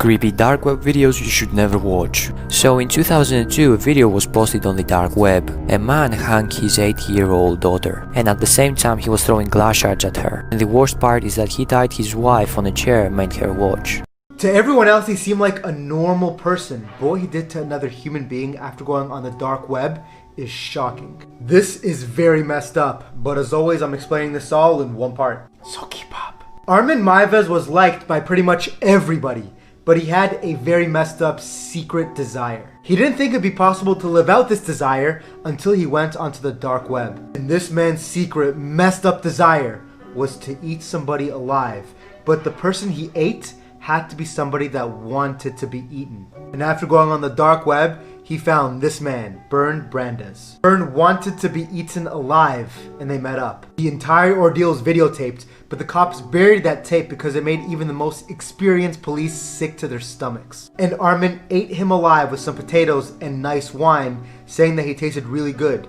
Creepy dark web videos you should never watch. So in 2002 a video was posted on the dark web. A man hung his 8-year-old daughter, and at the same time he was throwing glass shards at her. And the worst part is that he tied his wife on a chair and made her watch. To everyone else he seemed like a normal person, but what he did to another human being after going on the dark web is shocking. This is very messed up, but as always I'm explaining this all in one part, so keep up. Armin Maives was liked by pretty much everybody, but he had a very messed up secret desire. He didn't think it'd be possible to live out this desire until he went onto the dark web. And this man's secret messed up desire was to eat somebody alive, but the person he ate had to be somebody that wanted to be eaten. And after going on the dark web, he found this man, Bernd Brandes. Bernd wanted to be eaten alive, and they met up. The entire ordeal is videotaped, but the cops buried that tape because it made even the most experienced police sick to their stomachs. And Armin ate him alive with some potatoes and nice wine, saying that he tasted really good,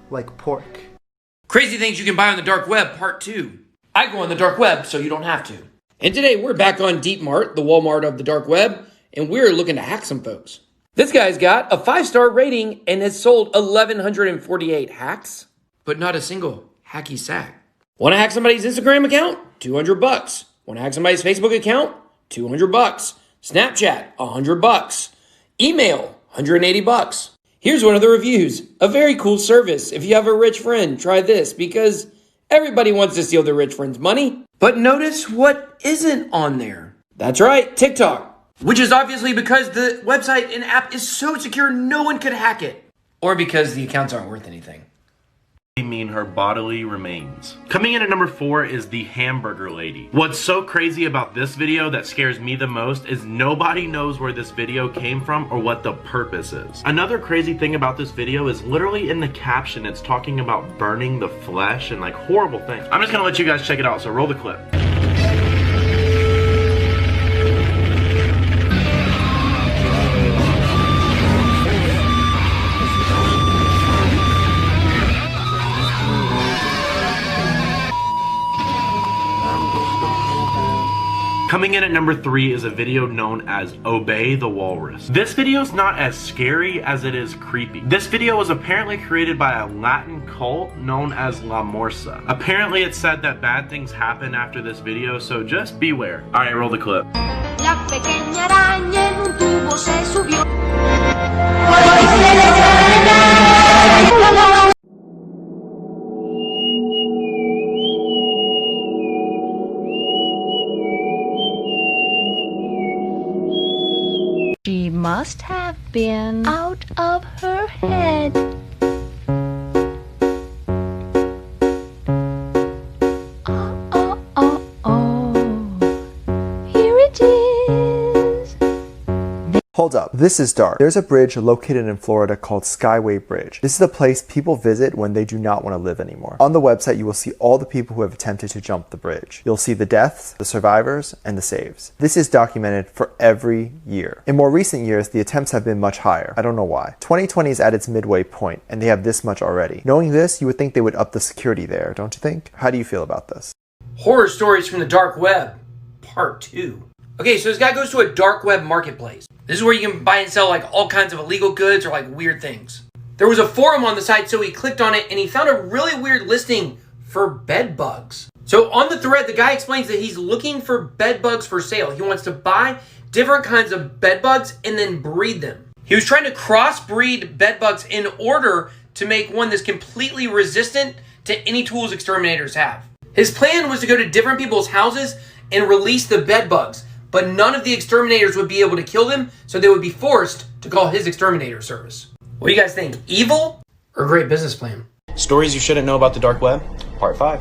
like pork. Crazy things you can buy on the dark web, part 2. I go on the dark web so you don't have to. And today we're back on Deep Mart, the Walmart of the dark web, and we're looking to hack some folks. This guy's got a 5-star rating and has sold 1,148 hacks, but not a single hacky sack. Want to hack somebody's Instagram account? $200. Want to hack somebody's Facebook account? $200. Snapchat, $100. Email, $180. Here's one of the reviews. A very cool service. If you have a rich friend, try this because everybody wants to steal their rich friend's money. But notice what isn't on there. That's right, TikTok. Which is obviously because the website and app is so secure no one could hack it. Or because the accounts aren't worth anything. Mean her bodily remains. Coming in at number 4 is the hamburger lady. What's so crazy about this video that scares me the most is nobody knows where this video came from or what the purpose is. Another crazy thing about this video is literally in the caption it's talking about burning the flesh and like horrible things. I'm just gonna let you guys check it out, so roll the clip. Coming in at number 3 is a video known as Obey the Walrus. This video is not as scary as it is creepy. This video was apparently created by a Latin cult known as La Morsa. Apparently it's said that bad things happen after this video, so just beware. Alright, roll the clip. La pequeña araña en un tubo se subió. She must have been out of her head. Here it is. Hold up, this is dark. There's a bridge located in Florida called Skyway Bridge. This is a place people visit when they do not want to live anymore. On the website, you will see all the people who have attempted to jump the bridge. You'll see the deaths, the survivors, and the saves. This is documented for every year. In more recent years, the attempts have been much higher. I don't know why. 2020 is at its midway point, and they have this much already. Knowing this, you would think they would up the security there, don't you think? How do you feel about this? Horror stories from the dark web, part 2. Okay, so this guy goes to a dark web marketplace. This is where you can buy and sell like all kinds of illegal goods or like weird things. There was a forum on the site, so he clicked on it and he found a really weird listing for bed bugs. So on the thread, the guy explains that he's looking for bed bugs for sale. He wants to buy different kinds of bed bugs and then breed them. He was trying to crossbreed bed bugs in order to make one that's completely resistant to any tools exterminators have. His plan was to go to different people's houses and release the bed bugs, but none of the exterminators would be able to kill them, so they would be forced to call his exterminator service. What do you guys think? Evil or great business plan? Stories you shouldn't know about the dark web, part 5.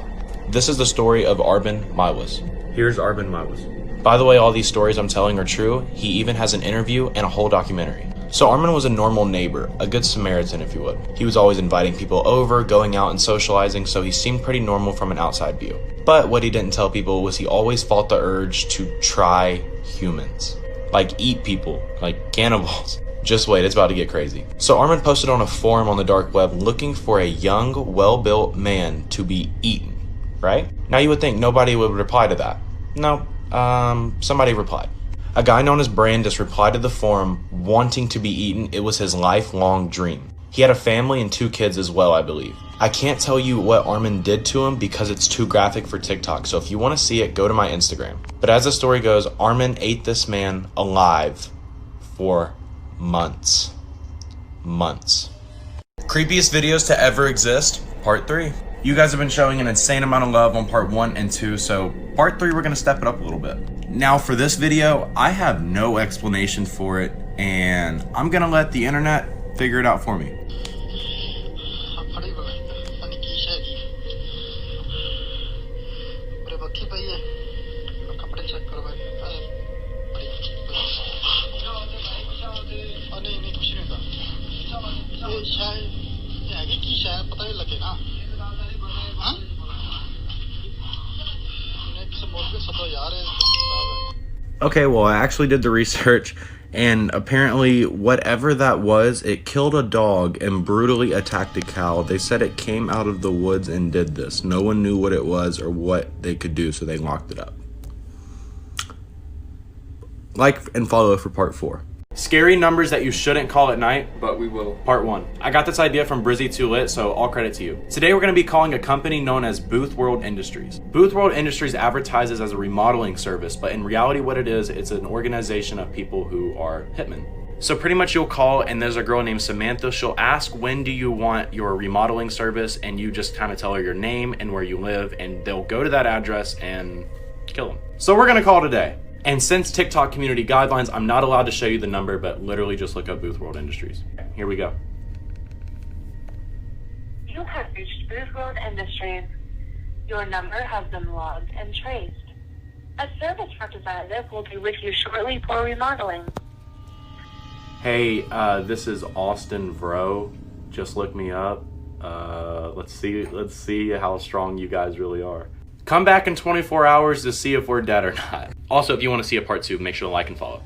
This is the story of Armin Maives. Here's Armin Maives. By the way, all these stories I'm telling are true. He even has an interview and a whole documentary. So Armin was a normal neighbor, a good Samaritan if you would. He was always inviting people over, going out and socializing, so he seemed pretty normal from an outside view. But what he didn't tell people was he always fought the urge to try humans. Like eat people, like cannibals. Just wait, it's about to get crazy. So Armin posted on a forum on the dark web looking for a young, well-built man to be eaten, right? Now you would think nobody would reply to that. No, somebody replied. A guy known as Brandis replied to the forum wanting to be eaten. It was his lifelong dream. He had a family and 2 kids as well, I believe. I can't tell you what Armin did to him because it's too graphic for TikTok, so if you want to see it, go to my Instagram. But as the story goes, Armin ate this man alive for months. Months. Creepiest videos to ever exist, part 3. You guys have been showing an insane amount of love on part 1 and 2, so part 3 we're going to step it up a little bit. Now for this video, I have no explanation for it, and I'm going to let the internet figure it out for me. Okay, well, I actually did the research, and apparently whatever that was, it killed a dog and brutally attacked a cow. They said it came out of the woods and did this. No one knew what it was or what they could do, so they locked it up. Like and follow for part 4. Scary numbers that you shouldn't call at night, but we will. Part 1. I got this idea from Brizzy 2 Lit, so all credit to you. Today we're going to be calling a company known as Booth World Industries. Booth World Industries advertises as a remodeling service, but in reality what it is, it's an organization of people who are hitmen. So pretty much you'll call and there's a girl named Samantha. She'll ask, when do you want your remodeling service? And you just kind of tell her your name and where you live, and they'll go to that address and kill them. So we're going to call today. And since TikTok community guidelines, I'm not allowed to show you the number, but literally just look up Booth World Industries. Here we go. You have reached Booth World Industries. Your number has been logged and traced. A service representative will be with you shortly for remodeling. Hey, this is Austin Vro. Just look me up. Let's see how strong you guys really are. Come back in 24 hours to see if we're dead or not. Also, if you want to see a part 2, make sure to like and follow.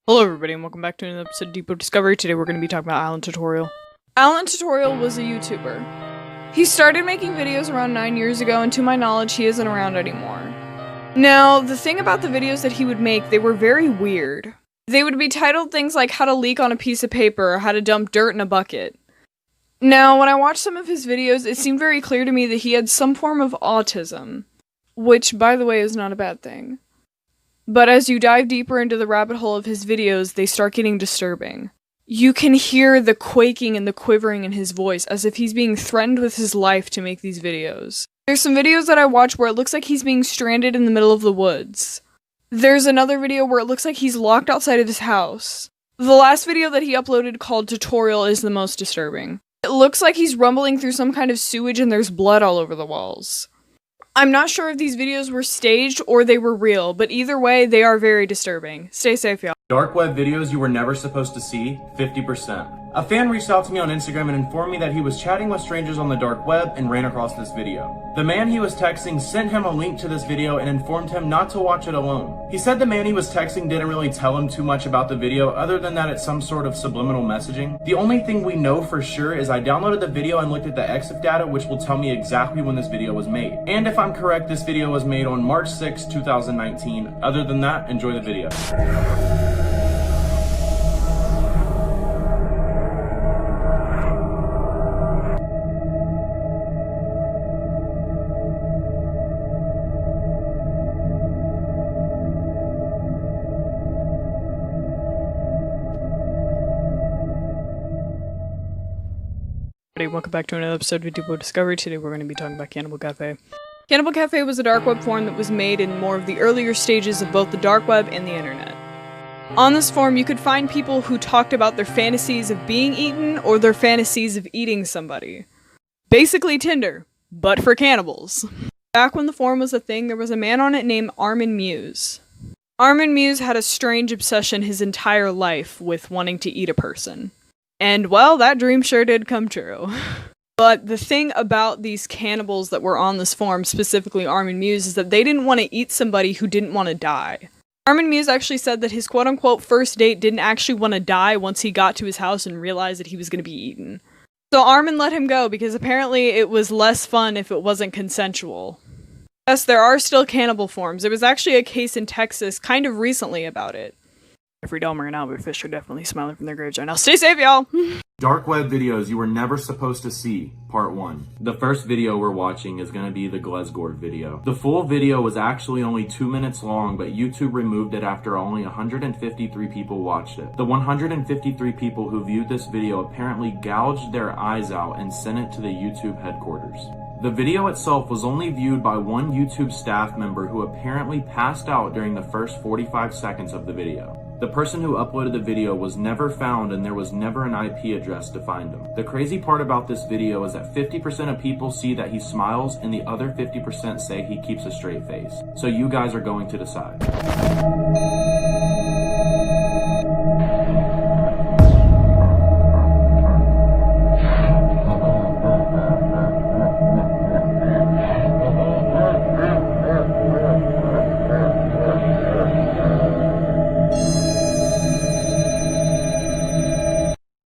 Hello everybody and welcome back to another episode of Depot Discovery. Today we're going to be talking about Alan Tutorial. Alan Tutorial was a YouTuber. He started making videos around 9 years ago, and to my knowledge he isn't around anymore. Now, the thing about the videos that he would make, they were very weird. They would be titled things like how to leak on a piece of paper or how to dump dirt in a bucket. Now, when I watched some of his videos, it seemed very clear to me that he had some form of autism. Which, by the way, is not a bad thing. But as you dive deeper into the rabbit hole of his videos, they start getting disturbing. You can hear the quaking and the quivering in his voice, as if he's being threatened with his life to make these videos. There's some videos that I watch where it looks like he's being stranded in the middle of the woods. There's another video where it looks like he's locked outside of his house. The last video that he uploaded called Tutorial is the most disturbing. It looks like he's rumbling through some kind of sewage and there's blood all over the walls. I'm not sure if these videos were staged or they were real, but either way, they are very disturbing. Stay safe, y'all. Dark web videos you were never supposed to see, 50%. A fan reached out to me on Instagram and informed me that he was chatting with strangers on the dark web and ran across this video. The man he was texting sent him a link to this video and informed him not to watch it alone. He said the man he was texting didn't really tell him too much about the video other than that it's some sort of subliminal messaging. The only thing we know for sure is I downloaded the video and looked at the EXIF data, which will tell me exactly when this video was made. And if I'm correct, this video was made on March 6, 2019. Other than that, enjoy the video. Welcome back to another episode of Depot Discovery. Today we're going to be talking about Cannibal Cafe. Cannibal Cafe was a dark web forum that was made in more of the earlier stages of both the dark web and the internet. On this forum, you could find people who talked about their fantasies of being eaten or their fantasies of eating somebody. Basically Tinder, but for cannibals. Back when the forum was a thing, there was a man on it named Armin Muse. Armin Muse had a strange obsession his entire life with wanting to eat a person. And, well, that dream sure did come true. But the thing about these cannibals that were on this forum, specifically Armin Muse, is that they didn't want to eat somebody who didn't want to die. Armin Muse actually said that his quote-unquote first date didn't actually want to die once he got to his house and realized that he was going to be eaten. So Armin let him go because apparently it was less fun if it wasn't consensual. Yes, there are still cannibal forums. There was actually a case in Texas kind of recently about it. Jeffrey Dahmer and Albert Fish are definitely smiling from their graves right now. Stay safe, y'all! Dark web videos you were never supposed to see, part 1. The first video we're watching is going to be the Glesgord video. The full video was actually only 2 minutes long, but YouTube removed it after only 153 people watched it. The 153 people who viewed this video apparently gouged their eyes out and sent it to the YouTube headquarters. The video itself was only viewed by one YouTube staff member who apparently passed out during the first 45 seconds of the video. The person who uploaded the video was never found and there was never an IP address to find him. The crazy part about this video is that 50% of people see that he smiles and the other 50% say he keeps a straight face. So you guys are going to decide.